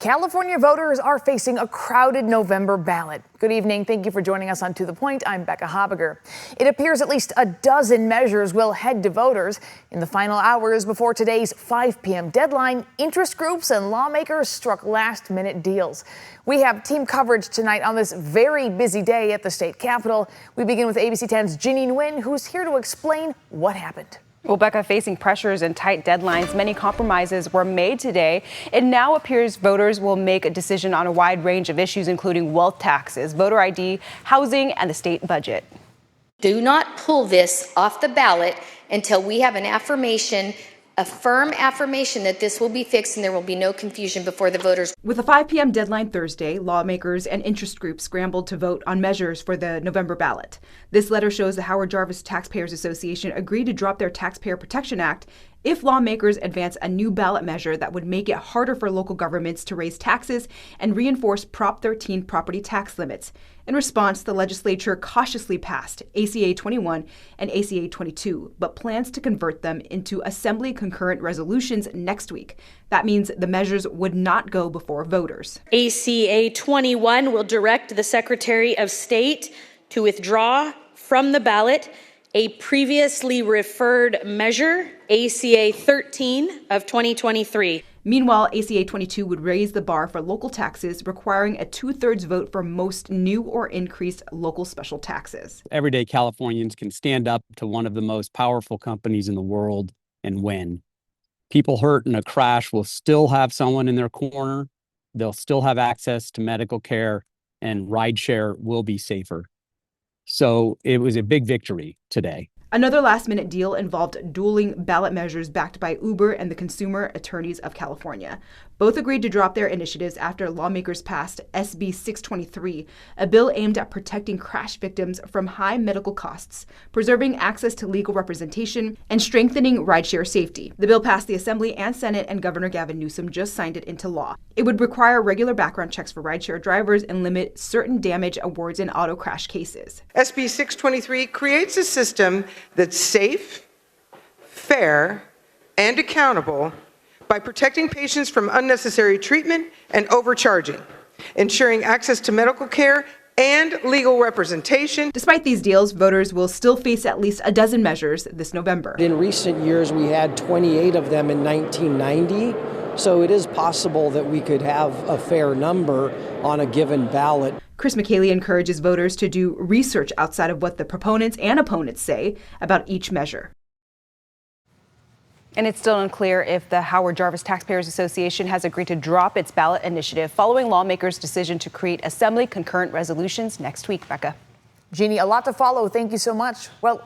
California voters are facing a crowded November ballot. Good evening. Thank you for joining us on To The Point. I'm Becca Habiger. It appears at least a dozen measures will head to voters. In the final hours before today's 5 p.m. deadline, interest groups and lawmakers struck last-minute deals. We have team coverage tonight on this very busy day at the state capitol. We begin with ABC 10's Jeannie Nguyen, who's here to explain what happened. Well, Becca, facing pressures and tight deadlines, many compromises were made today. It now appears voters will make a decision on a wide range of issues, including wealth taxes, voter ID, housing, and the state budget. Do not pull this off the ballot until we have an affirmation, a firm affirmation that this will be fixed and there will be no confusion before the voters. With a 5 p.m. deadline Thursday, lawmakers and interest groups scrambled to vote on measures for the November ballot. This letter shows the Howard Jarvis Taxpayers Association agreed to drop their Taxpayer Protection Act if lawmakers advance a new ballot measure that would make it harder for local governments to raise taxes and reinforce Prop 13 property tax limits. In response, the legislature cautiously passed ACA 21 and ACA 22, but plans to convert them into Assembly concurrent resolutions next week. That means the measures would not go before voters. ACA 21 will direct the Secretary of State to withdraw from the ballot a previously referred measure, ACA 13 of 2023. Meanwhile, ACA 22 would raise the bar for local taxes, requiring a 2/3 vote for most new or increased local special taxes. Everyday Californians can stand up to one of the most powerful companies in the world and win. People hurt in a crash will still have someone in their corner. They'll still have access to medical care, and rideshare will be safer. So it was a big victory today. Another last-minute deal involved dueling ballot measures backed by Uber and the Consumer Attorneys of California. Both agreed to drop their initiatives after lawmakers passed SB 623, a bill aimed at protecting crash victims from high medical costs, preserving access to legal representation, and strengthening rideshare safety. The bill passed the Assembly and Senate, and Governor Gavin Newsom just signed it into law. It would require regular background checks for rideshare drivers and limit certain damage awards in auto crash cases. SB 623 creates a system that's safe, fair, and accountable by protecting patients from unnecessary treatment and overcharging, ensuring access to medical care and legal representation. Despite these deals, voters will still face at least a dozen measures this November. In recent years, we had 28 of them in 1990, so it is possible that we could have a fair number on a given ballot. Chris McKaylee encourages voters to do research outside of what the proponents and opponents say about each measure. And it's still unclear if the Howard Jarvis Taxpayers Association has agreed to drop its ballot initiative following lawmakers' decision to create Assembly concurrent resolutions next week. Becca. Jeannie, a lot to follow. Thank you so much. Well,